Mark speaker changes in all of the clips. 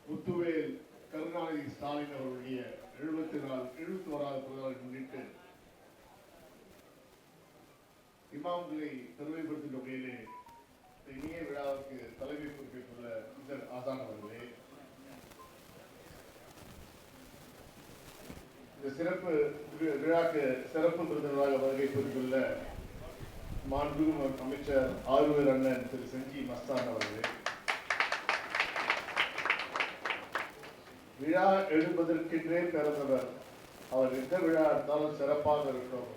Speaker 1: முத்துவேல் கருணாநிதி ஸ்டாலின் அவருடைய 71வது பிறந்தநாளை முன்னிட்டு இமாம்களை பெருமைப்படுத்தும் வகையிலே இனிய விழாவுக்கு தலைமை பொறுப்பேற்றுள்ள இதர் ஆசான் அவர்களே, இந்த சிறப்பு விழாக்கு சிறப்பு விருந்தினராக வருகை புரிந்துள்ள மாண்புமிகு அமைச்சர் ஆளுநர் அண்ணன் திரு செஞ்சி மஸ்தான் அவர்களே, விழா எழுப்பதற்கென்றே பிறந்தவர். அவர் எந்த விழா இருந்தாலும் சிறப்பாக இருக்கும்.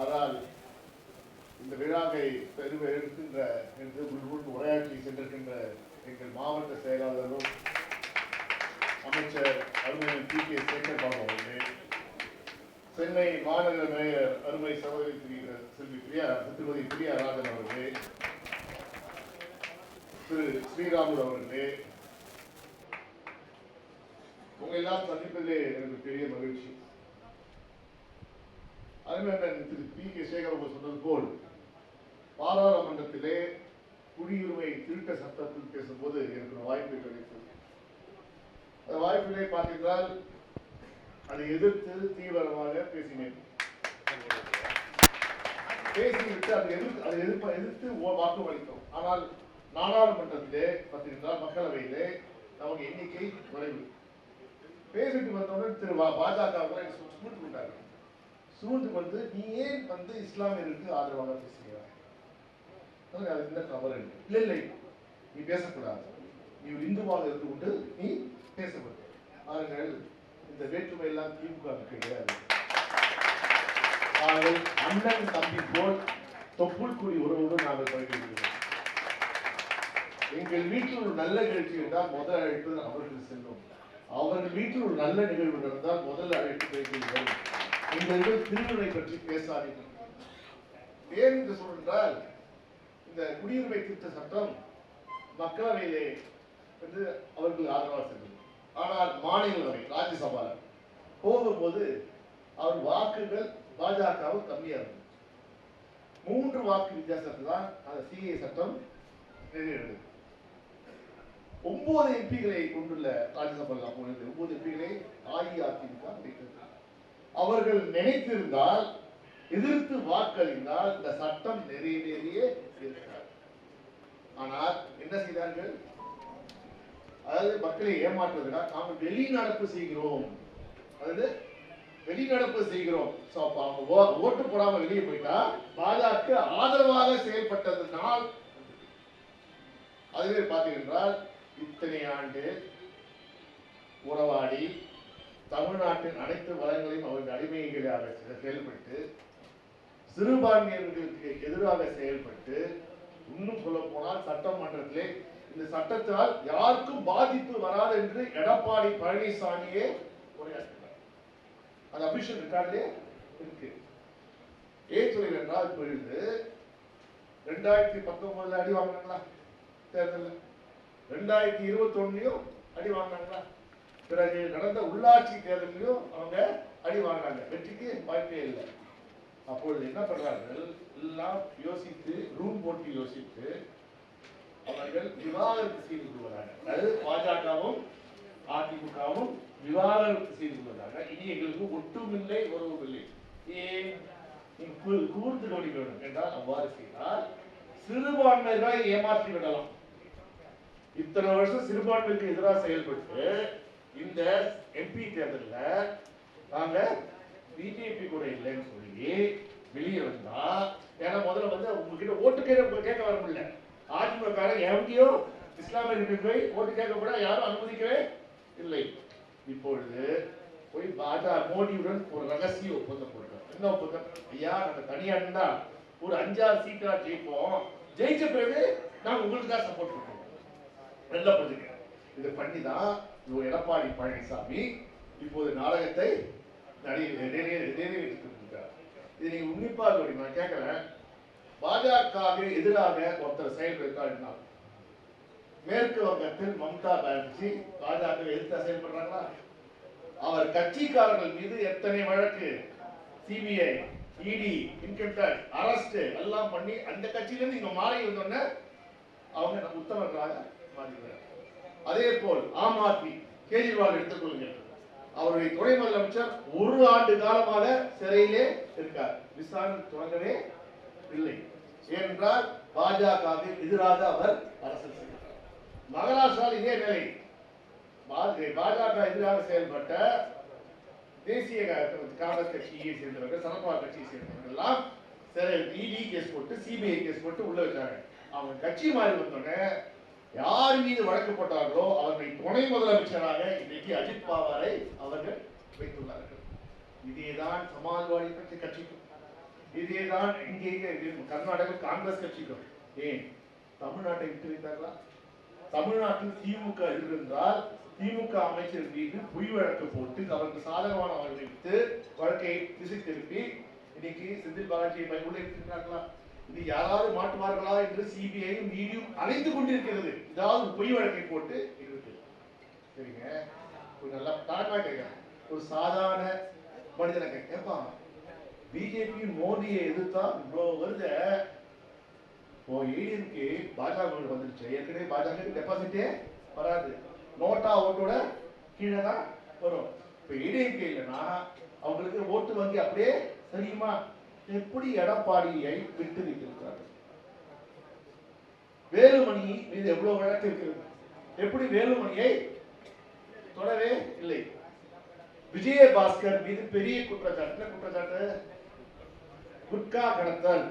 Speaker 1: ஆனால் இந்த விழாவை பெருமை எடுக்கின்ற என்று உரையாற்றி சென்றிருக்கின்ற எங்கள் மாவட்ட செயலாளரும் அமைச்சர் அருமை P.K. சேகர் பாபு அவர்களே, சென்னை மாநகர மேயர் அருமை சகோதரி செல்வி திருமதி பிரியா ராஜன் அவர்களே, திரு ஸ்ரீராமுல் அவர்களே, உங்க எல்லாம் சந்திப்பதிலே எனக்கு பெரிய மகிழ்ச்சி. அருமையண்ணன் திரு P.K. சேகர் பாபு சொன்னது போல் பாராளுமன்றத்திலே குடியுரிமை திருத்த சட்டத்தில் பேசும்போது எனக்கு வாய்ப்பு கிடைத்தது. அந்த வாய்ப்பிலே பார்த்தீர்கள், அதை எதிர்த்து தீவிரமாக பேசினேன். பேசிவிட்டு அதை எதிர்த்து வாக்கு அளித்தோம். ஆனால் நாடாளுமன்றத்திலே பார்த்தீர்கள், மக்களவையிலே நமக்கு எண்ணிக்கை குறைவு. பேசிட்டு வந்தவுடன் திரு பாஜக சூழ்ந்து கொண்டார்கள். சூழ்ந்து வந்து நீ ஏன் இஸ்லாமியருக்கு ஆதரவாக பேசுகிறாய்? அது என்ன தவறு? இல்லை, நீ பேசக்கூடாது, நீ ஒரு இந்துவாக இருந்து கொண்டு நீ பேசப்படும். அவர்கள் இந்த வேற்றுமை எல்லாம் திமுக கிடையாது. நாங்கள் அண்ணன் தம்பி போல் தொப்புள் கூடி உறவோடு நாங்கள் பழகிவிடுகிறோம். எங்கள் வீட்டில் ஒரு நல்ல நிகழ்ச்சி என்றால் முதல் அழைப்பு அவர்கள் செல்லும். அவர்கள் வீட்டில் ஒரு நல்ல நிகழ்வு நடந்தால் முதல் அழைப்பு பேசுகிறோம். எங்களிடம் திருவிழை பற்றி பேசாதீர்கள். ஏன் என்று சொல்றால், இந்த குடியுரிமை திருத்த சட்டம் மக்களவையிலே வந்து அவர்கள் ஆதரவாக சென்றது. ஆனால் மாநிலங்களவை ராஜ்யசபா போகும்போது அவர் வாக்குகள் பாஜகவும் கம்மியாக இருந்தது. 3 வாக்கு வித்தியாசத்தில் தான் அந்த CA சட்டம் நிறைவேறியது. 9 எம்பிகளை கொண்டுள்ள ராஜ்யசபா 9 எம்பிகளை அஇஅதிமுக வைத்தது. அவர்கள் நினைத்திருந்தால், எதிர்த்து வாக்களித்தால் இந்த சட்டம் நிறைவேறியே இருக்கிறார். ஆனால் என்ன செய்தார்கள்? அதாவது மக்களை ஏமாற்றுவதற்காக நாங்கள் வெளிநடப்பு செய்கிறோம். அதாவது வெளிநடப்பு செய்கிறோம். ஓட்டு போடாம வெளியே போயிட்டா பாஜக ஆதரவாக செயல்பட்டதனால், அதுவே பார்த்தீங்கன்றால் இத்தனை ஆண்டு உறவாடி தமிழ்நாட்டின் அனைத்து வளங்களையும் அவர்கள் அடிமைகளாக செயல்பட்டு, சிறுபான்மையினர்களுக்கு எதிராக செயல்பட்டு, இன்னும் சொல்ல போனால் சட்டமன்றத்திலே இந்த சட்டத்தால் யாருக்கும் பாதிப்பு வராது என்று எடப்பாடி பழனிசாமியே உரையாற்றினார். அது அபிஷியல் ரெக்கார்டிலே இருக்கு. ஏன் சொல்கிறேன் என்றால், இப்பொழுது 2019 அடி வாங்கினாங்களா தேர்தல்? 2021 அடி வாங்கினாங்களா? பிறகு நடந்த உள்ளாட்சி தேர்தலையும் அவங்க அடி வாங்கினாங்க. வெற்றிக்கு வாய்ப்பே இல்லை. அப்பொழுது என்ன பண்றார்கள்? எல்லாம் யோசித்து ரூம் போட்டு யோசித்து அவர்கள் விவாகரத்து செய்து கொள்வதாக, அதாவது பாஜகவும் அதிமுகவும் விவாகரத்து செய்து கொள்வதாக. இனி எங்களுக்கு ஒட்டுமில்லை உறவும் இல்லை. ஏன் கூர்ந்து கவனிக்க வேண்டும் என்றால், அவ்வாறு செய்தால் சிறுபான்மைகளை ஏமாற்றி விடலாம். இத்தனை வருஷம் சிறுபான்மைக்கு எதிராக செயல்பட்டு இந்த MP தேர்தலில் நாங்க பிஜேபி கூட இல்லைன்னு சொல்லி வெளியே வந்தா, ஏன்னா முதல்ல உங்ககிட்ட ஓட்டு கேட்க வர முடியல. அதிமுக எங்கேயோ இஸ்லாமியர்களுக்கு போய் ஓட்டு கேட்க கூட யாரும் அனுமதிக்கவே இல்லை. இப்பொழுது போய் மோடியுடன் ஒரு ரகசிய ஒப்பந்தம் போடுறோம். என்ன ஒப்பந்தம்? ஐயா, நாங்க தனியா இருந்தா ஒரு 5-6 சீட்டா ஜெயிப்போம். ஜெயிச்ச பிறகு நாங்க உங்களுக்கு தான் சப்போர்ட் பண்ணுவோம். நல்ல பதிங்க. இதை பண்ணிதான் எடப்பாடி பழனிசாமி இப்போது நாடகத்தை நிறைவேற்றிருக்கிறார். இதை நீங்க உன்னிப்பாக நான் கேட்கிறேன். பாஜக எதிராக ஒருத்தர் செயல்படுத்தார். மேற்கு வங்கத்தில் மம்தா பானர்ஜி பாஜக எதிர்த்து செயல்படுறாங்களா? அவர் கட்சிக்காரர்கள் மீது எத்தனை வழக்கு, CBI, ED, income tax, arrest எல்லாம் பண்ணி அந்த கட்சியிலிருந்து இங்க மாறி வந்தோன்னே அவங்க உத்தமர்களாக மாறுகிறார். அதே போல் ஆம் ஆத்மி கேஜ்ரிவால் எடுத்துக்கொள்ளுங்க. அவருடைய துணை முதலமைச்சர் 1 ஆண்டு காலமாக சிறையிலே இருக்கார். விசாரணை தொடங்கவே இல்லை. ஏனென்றால் பாஜகவிற்கு எதிராக அவர் அரசியல் செய்கிறார். மகாராஷ்டிராவில் இதே நிலை. பாஜக எதிராக செயல்பட்ட தேசிய காங்கிரஸ் கட்சியை சேர்ந்தவர்கள், சரத்பவார் கட்சியை சேர்ந்தவர்கள் எல்லாம் இடி கேஸ் போட்டு, சிபிஐ கேஸ் போட்டு உள்ள வச்சாங்க. அவங்க கட்சி மாறி வந்தோடனே யார் மீது வழக்கு போட்டார்களோ அவர்களை துணை முதலமைச்சராக இன்றைக்கு அஜித் பவாரை அவர்கள் வைத்துள்ளார்கள். இதேதான் சமாஜ்வாடி கட்சிக்கும், இதேதான் இங்கே கர்நாடக காங்கிரஸ் கட்சிக்கும். ஏன் தமிழ்நாட்டை விட்டு வைத்தார்களா? தமிழ்நாட்டில் திமுக இருந்தால் திமுக அமைச்சர் மீது பொய் வழக்கு போட்டு அவருக்கு சாதகமான வழக்கை வைத்து வழக்கை திசை திருப்பி இன்னைக்கு செந்தில் பாலாஜியை உள்ள இருக்கிறார்களா? இது யாராவது மாட்டுவார்களா என்று சிபிஐயும் நீதியும் அழைத்துக் கொண்டிருக்கிறது. ஏதாவது பொய் வழக்கை போட்டு இருக்கு. சரிங்க, ஒரு நல்ல தாழ்வா கேட்கிறேன். ஒரு சாதாரண மனிதனை கேட்பா, பிஜேபி மோடியை எதிர்த்தா இவ்வளவு வருத ஏடிஎம்கே பாஜக வந்துருச்சு. ஏற்கனவே பாஜக டெபாசிட்டே வராது, நோட்டா ஓட்டோட கீழே தான் வரும். இப்ப ஏடிஎம்கே இல்லைன்னா அவங்களுக்கு ஓட்டு வங்கி அப்படியே சரியுமா? எப்படி எடப்பாடியை விட்டு வைத்திருக்கிறார்கள்? வேலுமணி மீது எவ்வளவு வழக்கு இருக்கிறது? எப்படி வேலுமணியை தொடவே இல்லை? விஜயபாஸ்கர் மீது பெரிய குற்றச்சாட்டு குட்கா கடத்தல்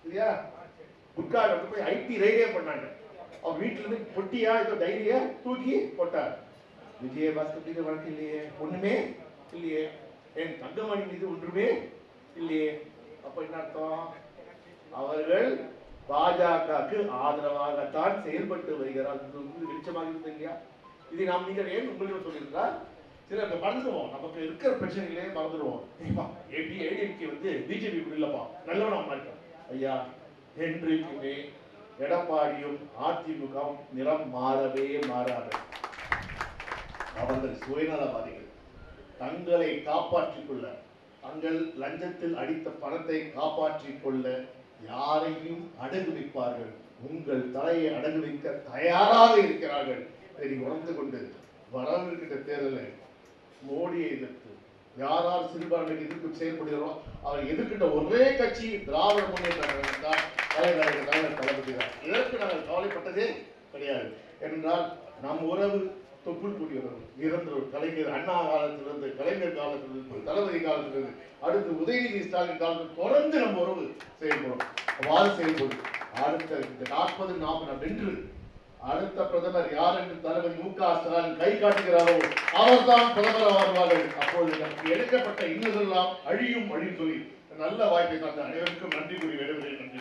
Speaker 1: இல்லையா? குட்கா கடத்த போய் ஐடி ரைடே பண்ணாங்க. அவர் வீட்டுல இருந்து பொட்டியா ஏதோ டைரியா தூக்கி போட்டார். விஜயபாஸ்கர் மீது வழக்கு இல்லையே, ஒண்ணுமே இல்லையே. என் தங்கமணி மீது ஒன்றுமே இல்லையே. அப்ப என்ன அர்த்தம்? அவர்கள் பாஜகவுக்கு ஆதரவாகத்தான் செயல்பட்டு வருகிறார். வெளிச்சமாக இருந்தது இல்லையா? இதை நாம் நீங்கள் ஏன் உங்களுக்கு சொல்லியிருந்தால் சில மறந்துடுவோம். நமக்கு இருக்கிற பிரச்சனைகளே மறந்துடுவோம். ஏடிஎம்கே பிஜேபி இல்லப்பா நல்லவனா மாட்டோம். ஐயா, என்றைக்குமே எடப்பாடியும் அதிமுகவும் நிறம் மாறவே மாறாது. அவர்கள் சுயநலவாதிகள். தங்களை காப்பாற்றிக் கொள்ள, தங்கள் லஞ்சத்தில் அடித்த பணத்தை காப்பாற்றிக் கொள்ள யாரையும் அடகு வைப்பார்கள். உங்கள் தலையை அடகு வைக்க தயாராக இருக்கிறார்கள். இதை உணர்ந்து கொண்டு வரவிருக்கின்ற தேர்தலில் மோடியை எதிர்த்து யாரால் சிறுபான்மைக்கு எதிர்ப்பு செயல்படுகிறோ அவர் எதிர்க்கின்ற ஒரே கட்சி திராவிட முன்னேற்ற கழகம் தான். தலைவர் தளபதி தான். இதற்கு நாங்கள் கவலைப்பட்டதே கிடையாது. என்றால் நம் உறவு தொப்புள் கூடிய உறவு. இறந்த கலைஞர் அண்ணா காலத்திலிருந்து, கலைஞர் காலத்திலிருந்து, தளபதி காலத்திலிருந்து, அடுத்து உதயநிதி ஸ்டாலின் காலத்தில் தொடர்ந்து நம்ம உறவு செயல்படும். அவ்வாறு செயல்படும். அடுத்த 40 வென்று அடுத்த பிரதமர் யார் என்று தளபதி மு.க. ஸ்டாலின் கை காட்டுகிறாரோ அவர்தான் பிரதமர் ஆவார்கள். அப்பொழுது நமக்கு எடுக்கப்பட்ட இன்னதெல்லாம் அழியும் சொல்லி நல்ல வாய்ப்பை தந்த அனைவருக்கும் நன்றி கூறி விடைபெறுகிறேன். நன்றி.